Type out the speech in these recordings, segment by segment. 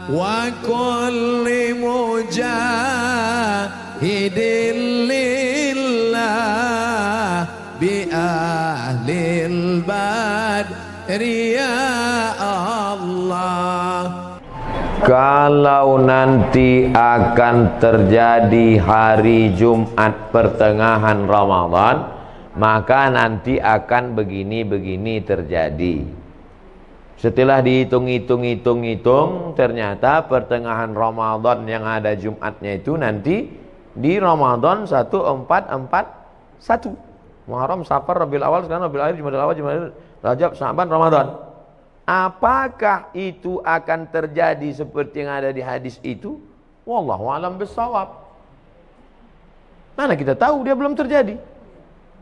wa kulli mujahidin lillah bi ahlil badri ya Allah. Kalau nanti akan terjadi hari Jumat pertengahan Ramadan, maka nanti akan begini-begini terjadi. Setelah dihitung, ternyata pertengahan Ramadan yang ada Jumatnya itu nanti di Ramadan 1441. Muharram, Safar, Rabiul Awal, sekarang Rabiul Akhir, Jumadil Awal, Jumadil, Rajab, Sya'ban, Ramadan. Apakah itu akan terjadi seperti yang ada di hadis itu? Wallahu a'lam bissawab. Mana kita tahu, dia belum terjadi.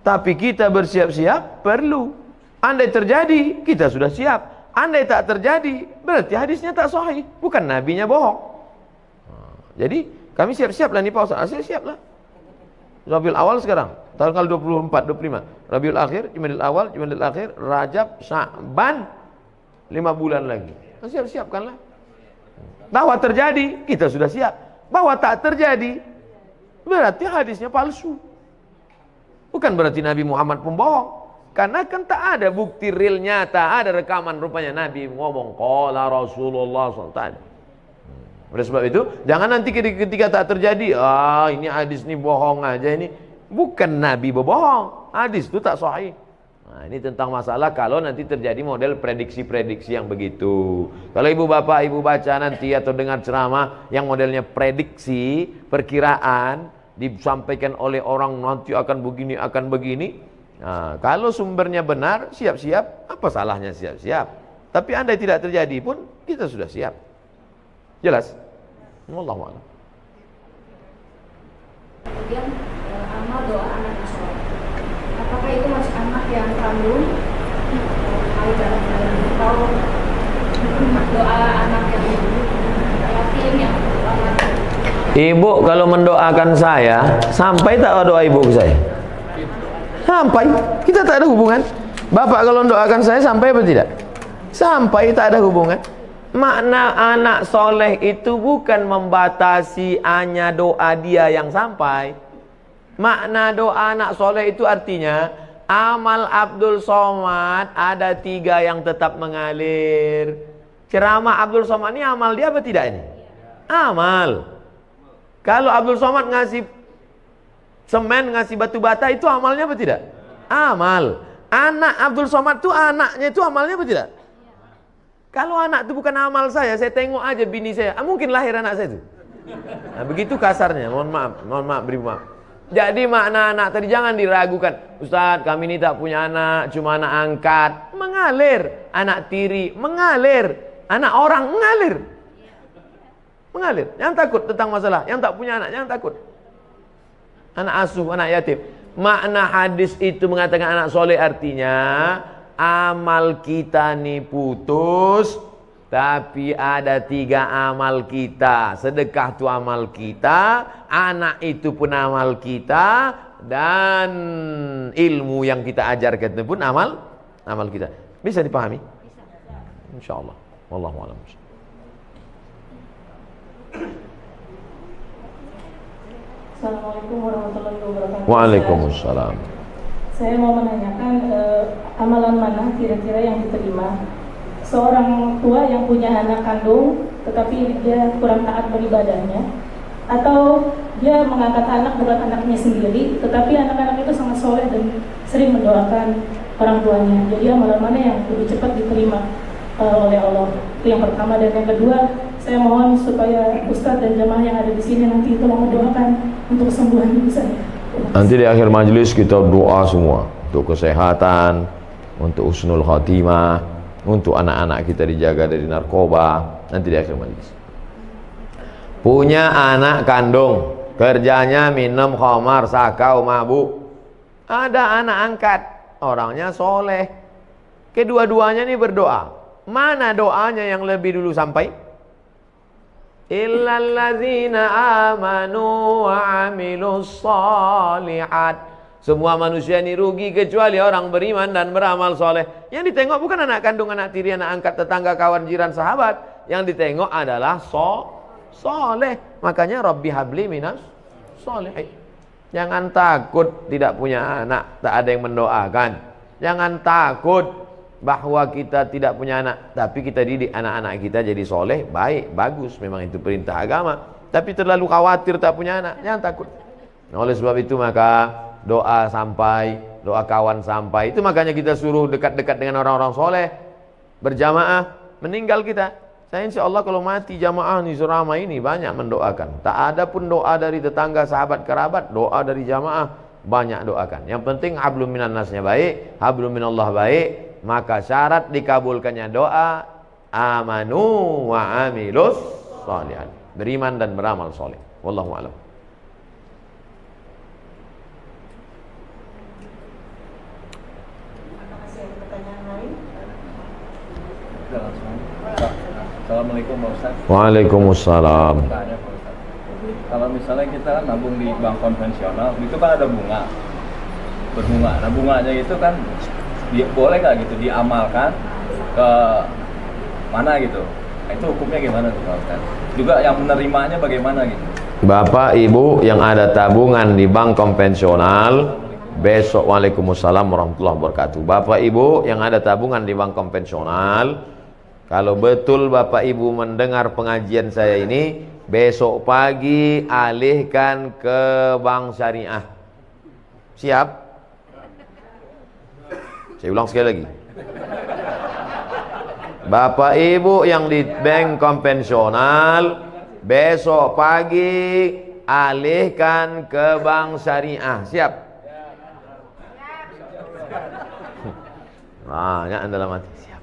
Tapi kita bersiap-siap perlu. Andai terjadi, kita sudah siap. Andai tak terjadi, berarti hadisnya tak sahih, bukan nabinya bohong. Jadi kami siap-siap lah nih Pak Ustaz. Siap lah. Rabiul Awal sekarang, tanggal 24, 25. Rabiul Akhir, Jumadil Awal, Jumadil Akhir, Rajab, Sya'ban, 5 bulan lagi. Siap-siapkanlah. Bahwa terjadi, kita sudah siap. Bahwa tak terjadi, berarti hadisnya palsu. Bukan berarti Nabi Muhammad pembohong. Karena kan tak ada bukti real nyata, ada rekaman rupanya Nabi ngomong qala Rasulullah SAW. Oleh sebab itu, jangan nanti ketika tak terjadi, ini hadis ini bohong aja ini. Bukan Nabi berbohong, hadis itu tak sahih. Nah, ini tentang masalah kalau nanti terjadi model prediksi-prediksi yang begitu. Kalau ibu bapak ibu baca nanti atau dengar ceramah yang modelnya prediksi, perkiraan, disampaikan oleh orang nanti akan begini. Nah, kalau sumbernya benar, siap-siap, apa salahnya siap-siap? Tapi andai tidak terjadi pun, kita sudah siap. Jelas? Wallahu a'lam. Kemudian amal doa anak yang soleh. Apakah itu masih anak yang kandung? Atau doa anak yang yatim yang Ibu kalau mendoakan saya, sampai tak doa ibu ke saya? Sampai, kita tak ada hubungan. Bapak kalau mendoakan saya sampai apa tidak? Sampai, tak ada hubungan. Makna anak soleh itu bukan membatasi hanya doa dia yang sampai. Makna doa anak soleh itu artinya amal Abdul Somad ada 3 yang tetap mengalir. Ceramah Abdul Somad ini amal dia apa tidak ini? Amal. Kalau Abdul Somad ngasih semen, ngasih batu bata, itu amalnya apa tidak? Amal. Anak Abdul Somad itu anaknya itu amalnya apa tidak? Kalau anak itu bukan amal saya tengok aja bini saya, mungkin lahir anak saya itu. Nah, begitu kasarnya, mohon maaf, beri maaf. Jadi makna anak tadi jangan diragukan. Ustaz, kami ini tak punya anak, cuma anak angkat. Mengalir. Anak tiri, mengalir. Anak orang, mengalir. Mengalir. Jangan takut tentang masalah. Yang tak punya anak, jangan takut. Anak asuh, anak yatim. Makna hadis itu mengatakan anak soleh artinya amal kita nih putus, tapi ada 3 amal kita. Sedekah itu amal kita, anak itu pun amal kita, dan ilmu yang kita ajarkan itu pun amal kita. Bisa dipahami? Bisa. Insyaallah. Wallahu a'lam. Assalamualaikum warahmatullahi wabarakatuh. Waalaikumsalam. Saya mau menanyakan amalan mana kira-kira yang diterima seorang tua yang punya anak kandung tetapi dia kurang taat beribadahnya, atau dia mengangkat anak bukan anaknya sendiri tetapi anak-anak itu sangat soleh dan sering mendoakan orang tuanya. Jadi amalan mana yang lebih cepat diterima oleh Allah? Itu yang pertama. Dan yang kedua, saya mohon supaya Ustadz dan jamaah yang ada di sini nanti tolong mendoakan untuk kesembuhan ibu saya. Nanti di akhir majelis kita doa semua untuk kesehatan, untuk husnul khatimah, untuk anak-anak kita dijaga dari narkoba. Nanti di akhir majelis. Punya anak kandung, kerjanya minum khamar, sakau, mabuk. Ada anak angkat, orangnya soleh. Kedua-duanya ini berdoa. Mana doanya yang lebih dulu sampai? Illalladzina amanu wa amilus shalihat. Semua manusia ini rugi kecuali orang beriman dan beramal soleh. Yang ditengok bukan anak kandung, anak tiri, anak angkat, tetangga, kawan, jiran, sahabat. Yang ditengok adalah soleh. Makanya Rabbi habli minas soleh. Jangan takut tidak punya anak, tak ada yang mendoakan. Jangan takut bahwa kita tidak punya anak, tapi kita didik anak-anak kita jadi soleh, baik, bagus. Memang itu perintah agama. Tapi terlalu khawatir tak punya anak, jangan takut. Nah, oleh sebab itu maka doa sampai, doa kawan sampai. Itu makanya kita suruh dekat-dekat dengan orang-orang soleh, berjamaah. Meninggal kita, saya insya Allah kalau mati jamaah nih selama ini banyak mendoakan. Tak ada pun doa dari tetangga, sahabat, kerabat, doa dari jamaah banyak doakan. Yang penting hablum minan nasnya baik, hablum minallah baik. Maka syarat dikabulkannya doa amanu wa amilus sholihan, beriman dan beramal soleh. Wallahu a'lam. Assalamualaikum Pak Ustaz. Waalaikumsalam. Tanya Pak Ustaz. Kalau misalnya kita kan nabung di bank konvensional, itu kan ada bunga, berbunga. Nah bunganya itu kan boleh nggak gitu diamalkan ke mana gitu? Nah, itu hukumnya gimana tuh Pak Ustaz? Juga yang menerimanya bagaimana gitu? Bapak Ibu yang ada tabungan di bank konvensional, besok waalaikumsalam warahmatullahi wabarakatuh. Bapak Ibu yang ada tabungan di bank konvensional, kalau betul Bapak Ibu mendengar pengajian saya ini, besok pagi alihkan ke bank syariah. Siap? Saya ulang sekali lagi. Bapak Ibu yang di bank konvensional, besok pagi alihkan ke bank syariah. Siap? Banyak dalam hati. Siap.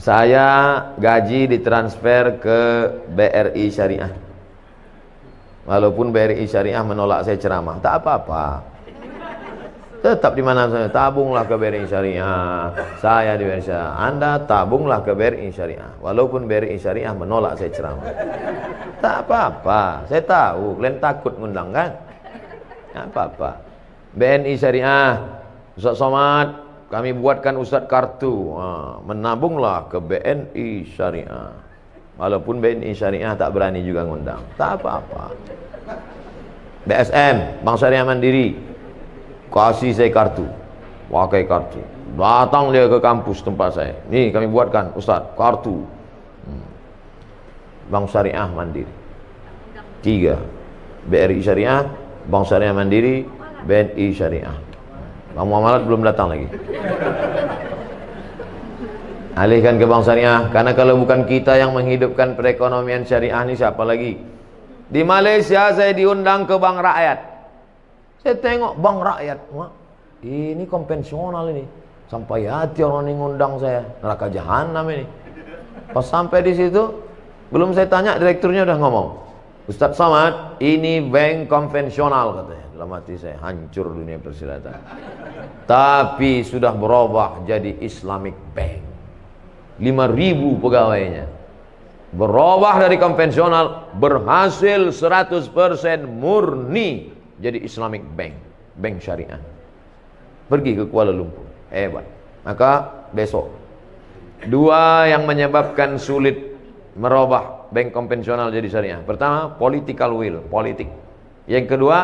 Saya gaji ditransfer ke BRI Syariah. Walaupun BRI Syariah menolak saya ceramah, tak apa-apa. Tetap di mana saya, tabunglah ke BRI Syariah. Saya di BRI Syariah. Anda tabunglah ke BRI Syariah. Walaupun BRI Syariah menolak saya ceramah. Tak apa-apa. Saya tahu kalian takut ngundang kan? Tak apa-apa. BNI Syariah, Ustaz Somad, kami buatkan Ustaz kartu, menabunglah ke BNI Syariah. Walaupun BNI Syariah tak berani juga ngundang, tak apa-apa. BSM, Bank Syariah Mandiri, kasih saya kartu, pakai kartu. Datang dia ke kampus tempat saya, nih kami buatkan Ustaz kartu Bank Syariah Mandiri. 3, BRI Syariah, Bank Syariah Mandiri, BNI Syariah. Bang Muamalat belum datang lagi. Alihkan ke bank syariah, karena kalau bukan kita yang menghidupkan perekonomian syariah ini siapa lagi? Di Malaysia saya diundang ke bank rakyat. Saya tengok bank rakyat, wah, ini konvensional ini. Sampai hati orang ini ngundang saya, neraka jahanam ini. Pas sampai di situ, belum saya tanya, direkturnya udah ngomong, Ustaz Somad, ini bank konvensional katanya. Dalam hati saya, hancur dunia persilatan. Tapi sudah berubah jadi Islamic Bank. 5.000 pegawainya. Berubah dari konvensional, berhasil 100% murni jadi Islamic Bank, bank syariah. Pergi ke Kuala Lumpur, hebat. Maka besok, 2 yang menyebabkan sulit merubah bank konvensional jadi syariah. Pertama, political will, politik. Yang kedua,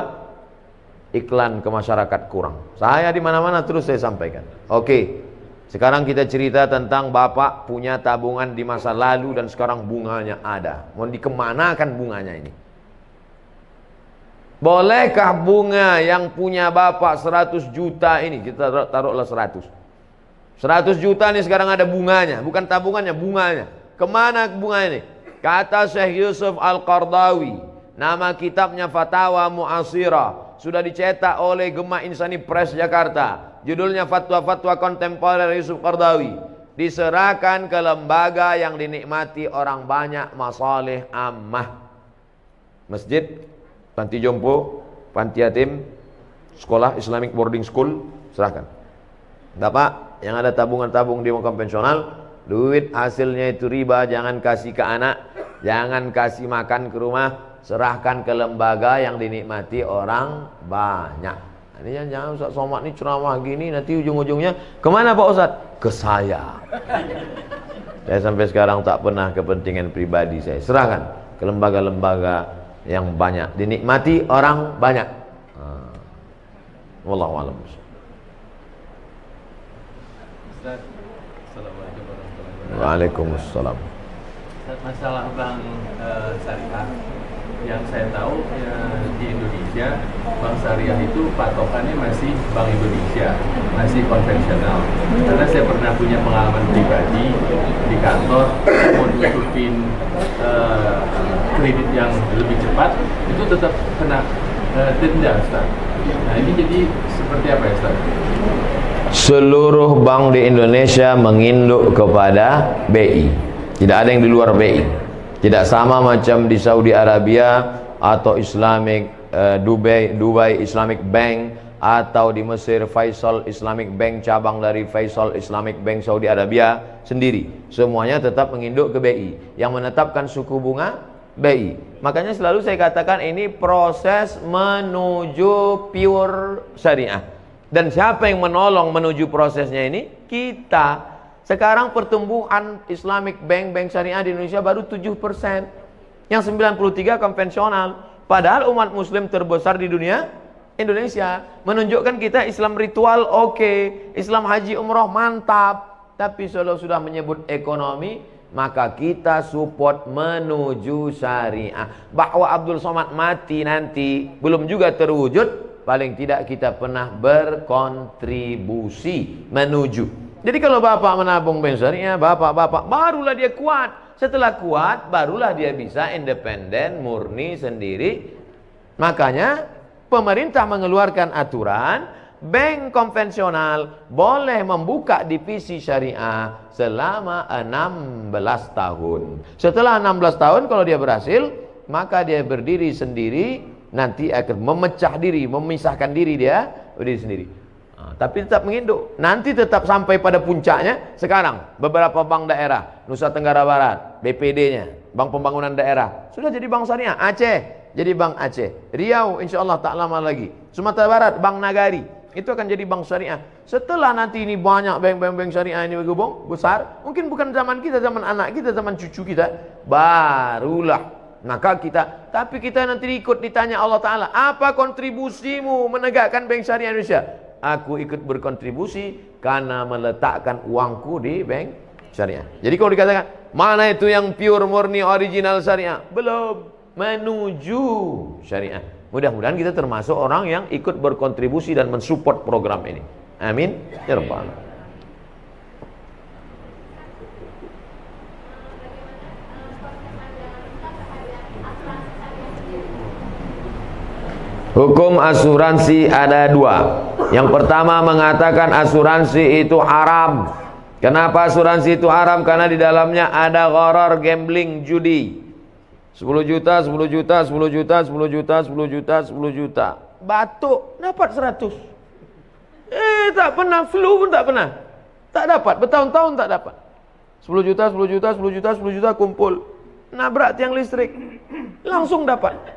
iklan ke masyarakat kurang. Saya di mana-mana terus saya sampaikan. Oke, sekarang kita cerita tentang Bapak punya tabungan di masa lalu dan sekarang bunganya ada. Mau dikemanakan bunganya ini? Bolehkah bunga yang punya Bapak 100 juta ini, kita taruhlah 100 juta ini sekarang ada bunganya, bukan tabungannya, bunganya. Kemana bunga ini? Kata Syekh Yusuf Al-Qardawi, nama kitabnya Fatawa Mu'asirah, sudah dicetak oleh Gema Insani Press Jakarta. Judulnya Fatwa-Fatwa Kontemporer Yusuf Qardawi. Diserahkan ke lembaga yang dinikmati orang banyak, masalih ammah. Masjid, panti jompo, panti yatim, sekolah Islamic boarding school, serahkan. Bapak yang ada tabungan-tabung di bank konvensional, duit hasilnya itu riba, jangan kasih ke anak, jangan kasih makan ke rumah, serahkan ke lembaga yang dinikmati orang banyak. Ini jangan Ustaz Somad ini ceramah gini, nanti ujung-ujungnya kemana Pak Ustaz? Ke saya. Saya sampai sekarang tak pernah kepentingan pribadi saya serahkan ke lembaga-lembaga yang banyak dinikmati orang banyak. Wallahu a'lam. Ustaz, Assalamualaikum warahmatullahi wabarakatuh. Waalaikumsalam. Ustaz, masalah bank syariah yang saya tahu di Indonesia bank syariah itu patokannya masih Bank Indonesia, masih konvensional. Karena saya pernah punya pengalaman pribadi di kantor mau nutupin kredit yang lebih cepat itu tetap kena denda, Ustaz. Nah ini jadi seperti apa ya, Ustaz? Seluruh bank di Indonesia menginduk kepada BI. Tidak ada yang di luar BI. Tidak sama macam di Saudi Arabia atau Dubai Islamic Bank, atau di Mesir Faisal Islamic Bank, cabang dari Faisal Islamic Bank Saudi Arabia sendiri. Semuanya tetap menginduk ke BI. Yang menetapkan suku bunga BI. Makanya selalu saya katakan ini proses menuju pure syariah. Dan siapa yang menolong menuju prosesnya ini? Kita. Sekarang pertumbuhan Islamic Bank, bank syariah di Indonesia baru 7%. Yang 93 konvensional. Padahal umat muslim terbesar di dunia Indonesia. Menunjukkan kita Islam ritual oke, Islam haji umroh mantap. Tapi kalau sudah menyebut ekonomi, maka kita support menuju syariah. Bahwa Abdul Somad mati nanti belum juga terwujud, paling tidak kita pernah berkontribusi menuju. Jadi kalau bapak menabung bank syariah, bapak barulah dia kuat. Setelah kuat, barulah dia bisa independen, murni sendiri. Makanya pemerintah mengeluarkan aturan, bank konvensional boleh membuka divisi syariah selama 16 tahun. Setelah 16 tahun kalau dia berhasil, maka dia berdiri sendiri, nanti akan memecah diri, memisahkan diri dia berdiri sendiri. Tapi tetap menginduk. Nanti tetap sampai pada puncaknya. Sekarang beberapa bank daerah, Nusa Tenggara Barat, BPD-nya, Bank Pembangunan Daerah, sudah jadi bank syariah. Aceh jadi bank Aceh, Riau insya Allah tak lama lagi, Sumatera Barat Bank Nagari itu akan jadi bank syariah. Setelah nanti ini banyak bank syariah ini bergabung besar, mungkin bukan zaman kita, zaman anak kita, zaman cucu kita, barulah maka kita. Tapi kita nanti ikut ditanya Allah Ta'ala, apa kontribusimu menegakkan bank syariah Indonesia? Aku ikut berkontribusi karena meletakkan uangku di bank syariah. Jadi kalau dikatakan mana itu yang pure murni original syariah, belum, menuju syariah. Mudah-mudahan kita termasuk orang yang ikut berkontribusi dan mensupport program ini. Amin ya rabbal alamin. Hukum asuransi ada dua. Yang pertama mengatakan asuransi itu haram. Kenapa asuransi itu haram? Karena di dalamnya ada gharar, gambling, judi. 10 juta, 10 juta, 10 juta, 10 juta, 10 juta, 10 juta. Batuk dapat 100. Tak pernah, flu pun tak pernah. Tak dapat, bertahun-tahun tak dapat. 10 juta, 10 juta, 10 juta, 10 juta kumpul. Nabrak tiang listrik. Langsung dapat.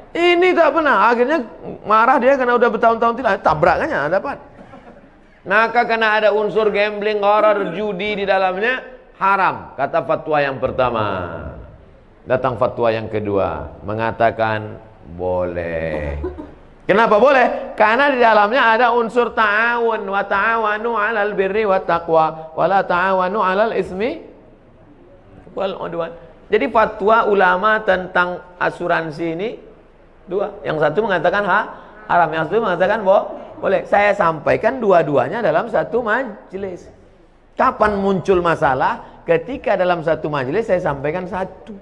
Ini tak pernah, akhirnya marah dia karena udah bertahun-tahun tidak, tabrakannya dapat. Maka karena ada unsur gambling, gharar, judi di dalamnya, haram. Kata fatwa yang pertama. Datang fatwa yang kedua, mengatakan boleh. Kenapa boleh? Karena di dalamnya ada unsur ta'awun, wa ta'awanu 'alal birri wat taqwa, wa la ta'awanu 'alal ismi wal 'udwan. Jadi fatwa ulama tentang asuransi ini dua. Yang satu mengatakan haram, yang satu mengatakan boleh. Saya sampaikan dua-duanya dalam satu majelis. Kapan muncul masalah? Ketika dalam satu majelis saya sampaikan satu.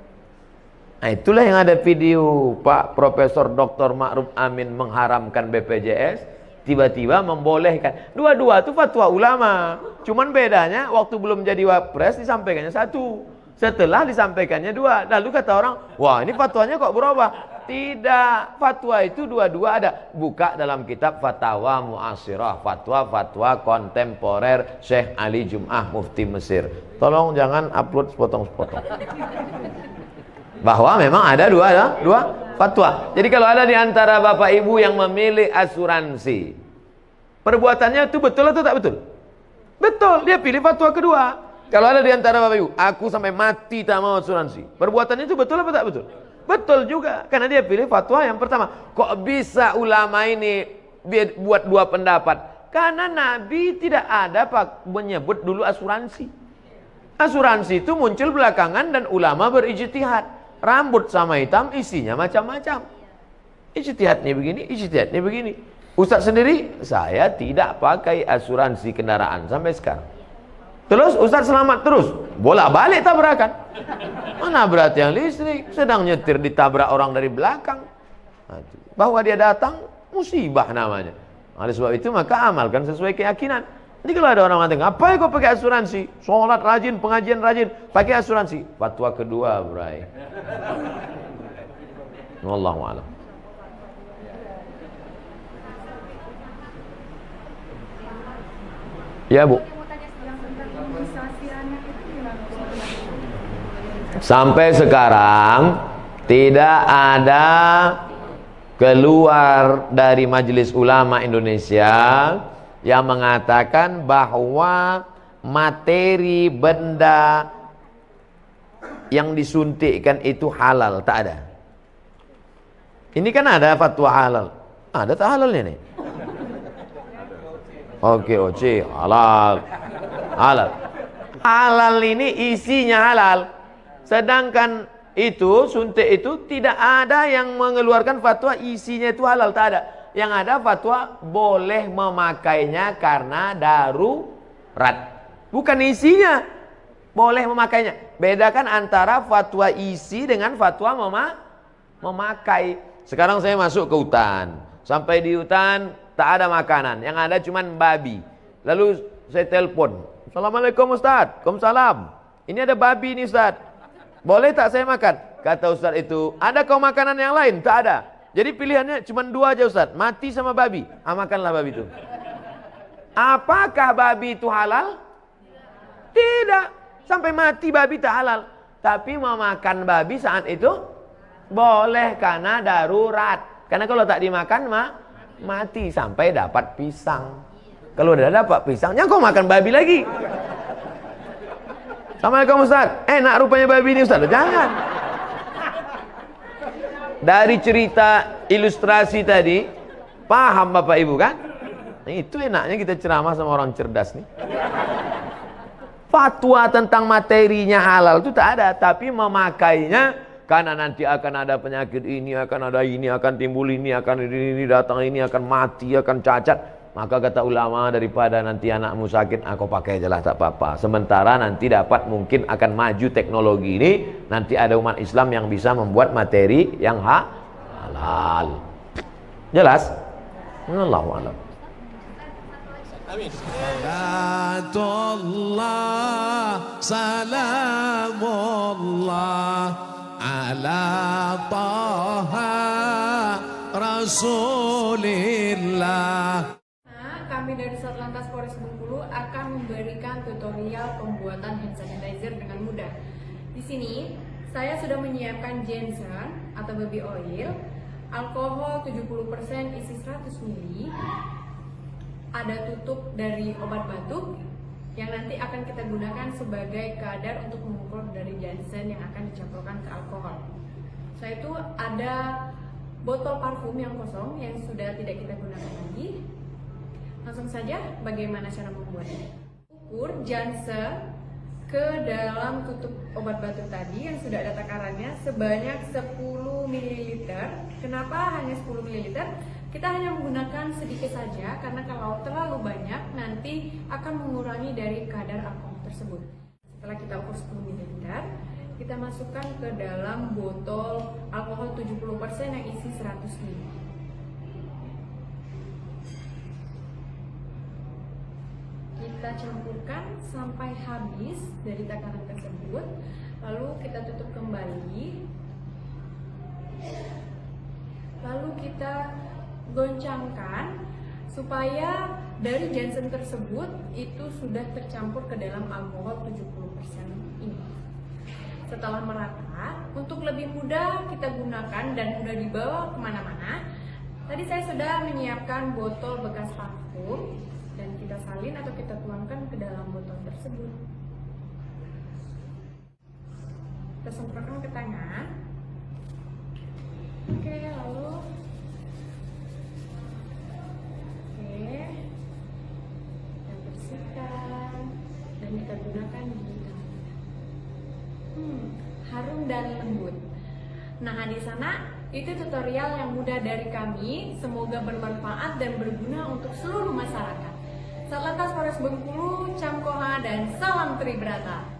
Nah itulah yang ada video Pak Profesor Dr. Ma'ruf Amin mengharamkan BPJS, tiba-tiba membolehkan. Dua-dua itu fatwa ulama. Cuman bedanya waktu belum jadi wapres disampaikannya satu. Setelah disampaikannya dua. Lalu kata orang, wah ini fatwanya kok berubah? Tidak, fatwa itu dua-dua ada. Buka dalam kitab Fatwa Mu'asirah, fatwa-fatwa kontemporer Syekh Ali Jum'ah Mufti Mesir. Tolong jangan upload sepotong-sepotong. Bahwa memang ada dua fatwa. Jadi kalau ada di antara bapak ibu yang memilih asuransi, perbuatannya itu betul atau tak betul? Betul, dia pilih fatwa kedua. Kalau ada di antara bapak ibu, aku sampai mati tak mau asuransi, perbuatannya itu betul apa tak betul? Betul juga, karena dia pilih fatwa yang pertama. Kok bisa ulama ini buat dua pendapat? Karena Nabi tidak ada menyebut dulu asuransi. Asuransi itu muncul belakangan dan ulama berijtihad. Rambut sama hitam isinya macam-macam. Ijtihadnya begini, ijtihadnya begini. Ustaz sendiri, saya tidak pakai asuransi kendaraan sampai sekarang. Terus Ustaz selamat terus, bolak-balik tabrakan. Mana berat yang listrik, sedang nyetir ditabrak orang dari belakang. Bahwa dia datang, musibah namanya. Oleh sebab itu maka amalkan sesuai keyakinan. Jadi kalau ada orang mengatakan, apa kau pakai asuransi? Sholat rajin, pengajian rajin, pakai asuransi. Fatwa kedua, bray. Wallahu a'lam. Ya, Bu. Sampai sekarang tidak ada keluar dari Majelis Ulama Indonesia yang mengatakan bahwa materi benda yang disuntikkan itu halal. Tak ada. Ini kan ada fatwa halal. Ada tak halalnya nih? Oke, oke, halal. Halal. Halal ini isinya halal. Sedangkan itu, suntik itu tidak ada yang mengeluarkan fatwa isinya itu halal. Tak ada. Yang ada fatwa boleh memakainya karena darurat. Bukan isinya. Boleh memakainya. Bedakan antara fatwa isi dengan fatwa memakai. Sekarang saya masuk ke hutan. Sampai di hutan tak ada makanan. Yang ada cuma babi. Lalu saya telepon. Assalamualaikum Ustaz. Waalaikumsalam. Ini ada babi nih Ustaz. Boleh tak saya makan? Kata Ustaz itu, ada kau makanan yang lain? Tak ada. Jadi pilihannya cuma dua aja Ustaz, mati sama babi. Makanlah babi itu. Apakah babi itu halal? Tidak. Sampai mati babi tak halal. Tapi memakan babi saat itu boleh karena darurat. Karena kalau tak dimakan mati sampai dapat pisang. Kalau udah dapat pisangnya kau makan babi lagi. Assalamualaikum Ustaz. Enak rupanya babi ini Ustaz. Jangan. Dari cerita ilustrasi tadi, paham Bapak Ibu kan? Nah, itu enaknya kita ceramah sama orang cerdas nih. Fatwa tentang materinya halal itu tak ada, tapi memakainya karena nanti akan ada penyakit ini, akan ada ini, akan timbul ini, akan ini datang ini, akan mati, akan cacat. Maka kata ulama, daripada nanti anakmu sakit, aku pakai aja lah tak apa-apa. Sementara nanti dapat mungkin akan maju teknologi ini, nanti ada umat Islam yang bisa membuat materi yang halal. Jelas? Wallahu a'lam. Amin. Salatullah, salamullah ala taha rasulillah. Kami dari Satlantas Polres Bengkulu akan memberikan tutorial pembuatan hand sanitizer dengan mudah. Di sini saya sudah menyiapkan Jensen atau baby oil, alkohol 70% isi 100 ml, ada tutup dari obat batuk yang nanti akan kita gunakan sebagai kadar untuk mengukur dari Jensen yang akan dicampurkan ke alkohol. Setelah itu ada botol parfum yang kosong yang sudah tidak kita gunakan lagi. Langsung saja bagaimana cara membuatnya. Ukur Jansen ke dalam tutup obat batuk tadi yang sudah ada takarannya sebanyak 10 ml. Kenapa hanya 10 ml? Kita hanya menggunakan sedikit saja karena kalau terlalu banyak nanti akan mengurangi dari kadar alkohol tersebut. Setelah kita ukur 10 ml, kita masukkan ke dalam botol alkohol 70% yang isi 100 ml. Kita campurkan sampai habis dari takaran tersebut, lalu kita tutup kembali, lalu kita goncangkan supaya dari Jensen tersebut itu sudah tercampur ke dalam alkohol 70% ini. Setelah merata, untuk lebih mudah kita gunakan dan mudah dibawa kemana-mana, tadi saya sudah menyiapkan botol bekas parfum dan kita salin atau kita tuangkan ke dalam botol tersebut. Kita semprotkan ke tangan. Oke, lalu kita bersihkan dan kita gunakan di tangan. Harum dan lembut. Nah, di sana itu tutorial yang mudah dari kami. Semoga bermanfaat dan berguna untuk seluruh masyarakat. Satlantas Polres Bengkulu, Camkoha, dan salam Tribrata.